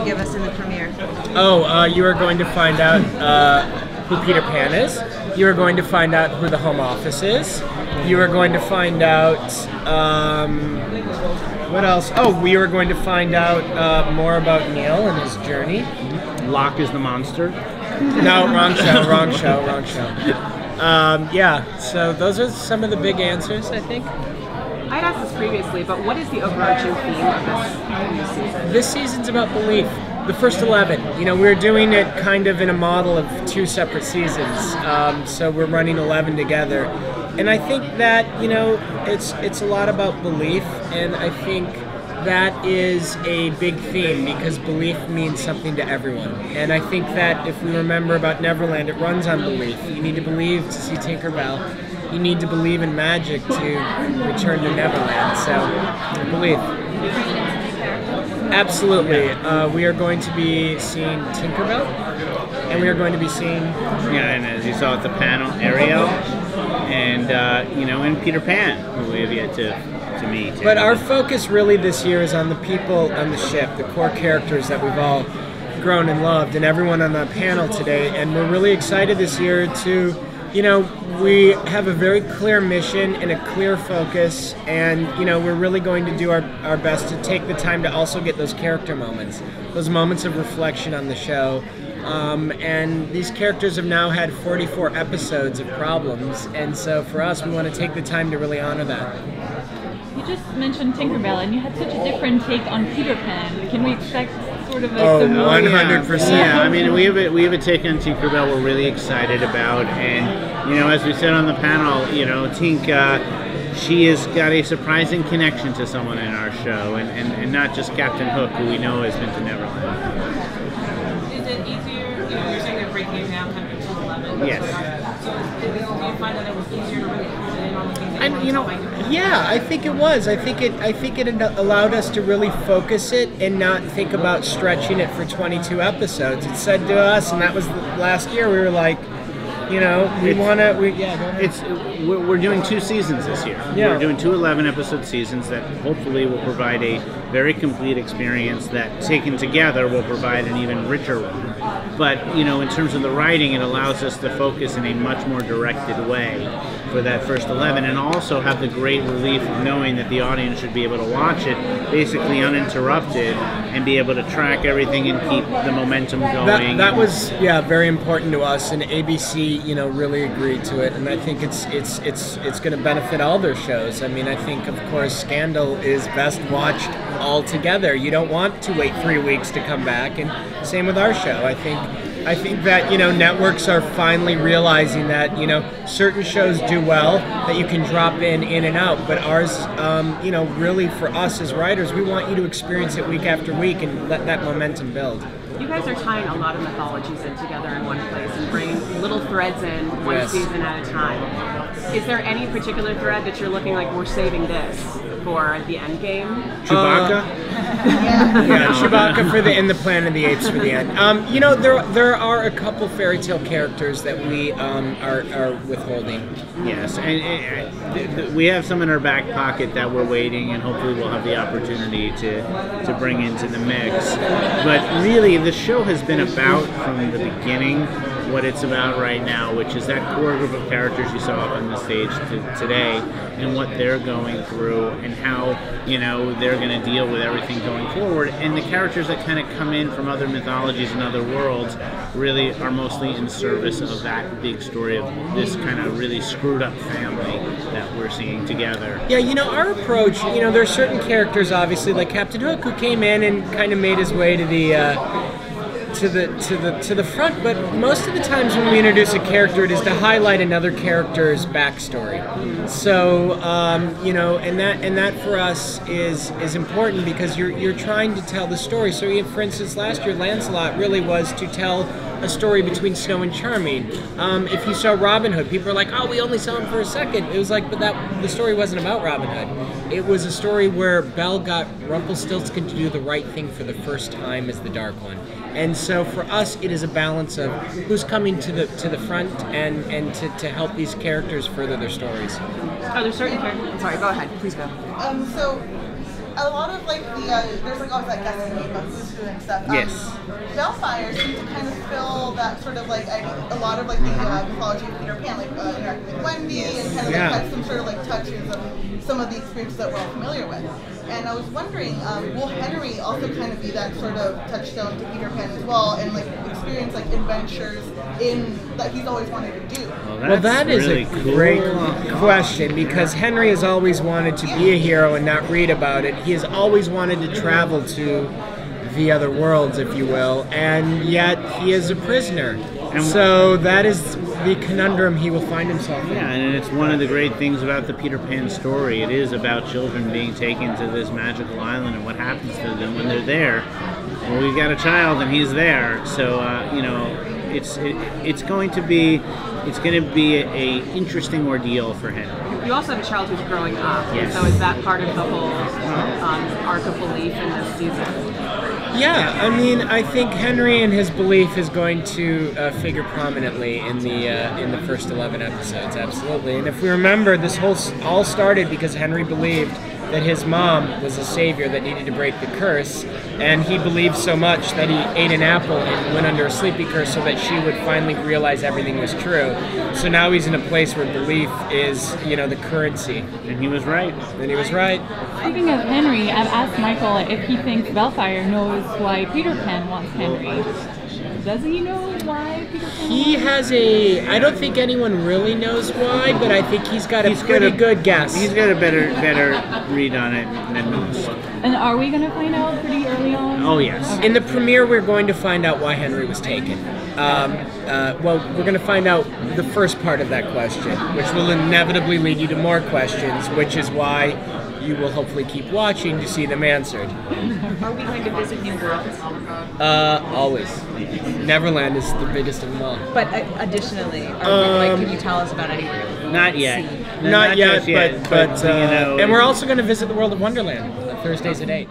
to give us in the premiere? Oh, you are going to find out who Peter Pan is. You are going to find out who the Home Office is. You are going to find out what else? Oh, we are going to find out more about Neil and his journey. Locke is the monster. No, wrong show, wrong show, wrong show. Yeah, so those are some of the big answers, I think. I had asked this previously, but what is the overarching theme of this season? This season's about belief. The first 11. You know, we're doing it kind of in a model of 2 separate seasons. So we're running 11 together. And I think that, you know, it's a lot about belief, and I think that is a big theme because belief means something to everyone. And I think that if we remember about Neverland, it runs on belief. You need to believe to see Tinkerbell. You need to believe in magic to return to Neverland. So, belief. Absolutely. We are going to be seeing Tinkerbell, and we are going to be seeing... Yeah, and as you saw at the panel, Ariel, and, you know, and Peter Pan, who we have yet to meet. But our focus really this year is on the people on the ship, the core characters that we've all grown and loved, and everyone on the panel today. And we're really excited this year to, you know, we have a very clear mission and a clear focus, and, you know, we're really going to do our best to take the time to also get those character moments, those moments of reflection on the show. And these characters have now had 44 episodes of problems, and so for us, we want to take the time to really honor that. You just mentioned Tinkerbell, and you had such a different take on Peter Pan. Can we expect sort of a similar? 100%. Yeah, I mean, we have a take on Tinkerbell we're really excited about, and, you know, as we said on the panel, you know, Tink, she has got a surprising connection to someone in our show, and not just Captain Hook, who we know has been to Neverland. Is it easier, you know, you're saying they're breaking it down kind of into 11? Yes. So do you find that it was easier to really hone in on the things that And, you know, yeah, I think it was. I think it allowed us to really focus it and not think about stretching it for 22 episodes. It said to us, and that was last year, we were like, you know, we're doing 2 seasons this year. Yeah. We're doing 2 11-episode seasons that hopefully will provide a very complete experience that, taken together, will provide an even richer one. But, you know, in terms of the writing, it allows us to focus in a much more directed way for that first 11, and also have the great relief of knowing that the audience should be able to watch it basically uninterrupted and be able to track everything and keep the momentum going. That was, yeah, very important to us, and ABC, you know, really agreed to it, and I think it's going to benefit all their shows. I mean, I think, of course, Scandal is best watched all together. You don't want to wait 3 weeks to come back, and same with our show. I think that, you know, networks are finally realizing that, you know, certain shows do well that you can drop in and out, but ours, you know, really for us as writers, we want you to experience it week after week and let that momentum build. You guys are tying a lot of mythologies in together in one place and bringing little threads in one season at a time. Is there any particular thread that you're looking like we're saving this for the end game? Chewbacca? Yeah, Chewbacca for in the Planet of the Apes for the end. You know, there are a couple fairy tale characters that we are withholding. Yes, and we have some in our back pocket that we're waiting, and hopefully we'll have the opportunity to bring into the mix. But really, the show has been about, from the beginning, what it's about right now, which is that core group of characters you saw up on the stage today, and what they're going through, and how, you know, they're going to deal with everything going forward. And the characters that kind of come in from other mythologies and other worlds really are mostly in service of that big story of this kind of really screwed up family that we're seeing together. Yeah, you know, our approach, you know, there are certain characters, obviously, like Captain Hook, who came in and kind of made his way to the front, but most of the times when we introduce a character, it is to highlight another character's backstory. So you know, and that for us is important because you're trying to tell the story. So, for instance, last year Lancelot really was to tell a story between Snow and Charming. If you saw Robin Hood, people were like, "Oh, we only saw him for a second." It was like, but the story wasn't about Robin Hood. It was a story where Belle got Rumpelstiltskin to do the right thing for the first time as the Dark One. And so for us, it is a balance of who's coming to the front and to help these characters further their stories. Are there certain characters? I'm sorry, go ahead. Please go. So a lot of like the there's like always that guessing game of who's who and stuff. Yes. Bellfire seems to kind of fill that sort of like a lot of like the mythology of Peter Pan, like interacting with Wendy and kind of like has some sort of like touches of some of the experiences that we're all familiar with. And I was wondering, will Henry also kind of be that sort of touchstone to Peter Pan as well, and like experience like adventures in that he's always wanted to do? Well, that is really a great question, because Henry has always wanted to be a hero and not read about it. He has always wanted to travel to the other worlds, if you will, and yet he is a prisoner. So that is the conundrum he will find himself in. Yeah, and it's one of the great things about the Peter Pan story. It is about children being taken to this magical island and what happens to them when they're there. Well, we've got a child and he's there, so you know, it's going to be a interesting ordeal for him. You also have a child who's growing up, Yes. so is that part of the whole arc of belief in this season? Yeah, I mean, I think Henry and his belief is going to figure prominently in the first 11 episodes, absolutely. And if we remember, this all started because Henry believed that his mom was a savior that needed to break the curse, and he believed so much that he ate an apple and went under a sleepy curse so that she would finally realize everything was true. So now he's in a place where belief is, you know, the currency. And he was right. And he was right. Speaking of Henry, I've asked Michael if he thinks Bellfire knows why Peter Pan wants Henry. Does he know why Peter Pan? He has I don't think anyone really knows why, but I think he's got a pretty good guess. He's got a better read on it than most. And are we going to find out pretty early on? Oh, yes. In the premiere, we're going to find out why Henry was taken. Well, we're going to find out the first part of that question, which will inevitably lead you to more questions, which is why you will hopefully keep watching to see them answered. Are we going to visit new worlds? Always. Neverland is the biggest of them all. But additionally, can you tell us about any? Not yet. Not yet, just but you know, and we're also going to visit the world of Wonderland on Thursdays at 8.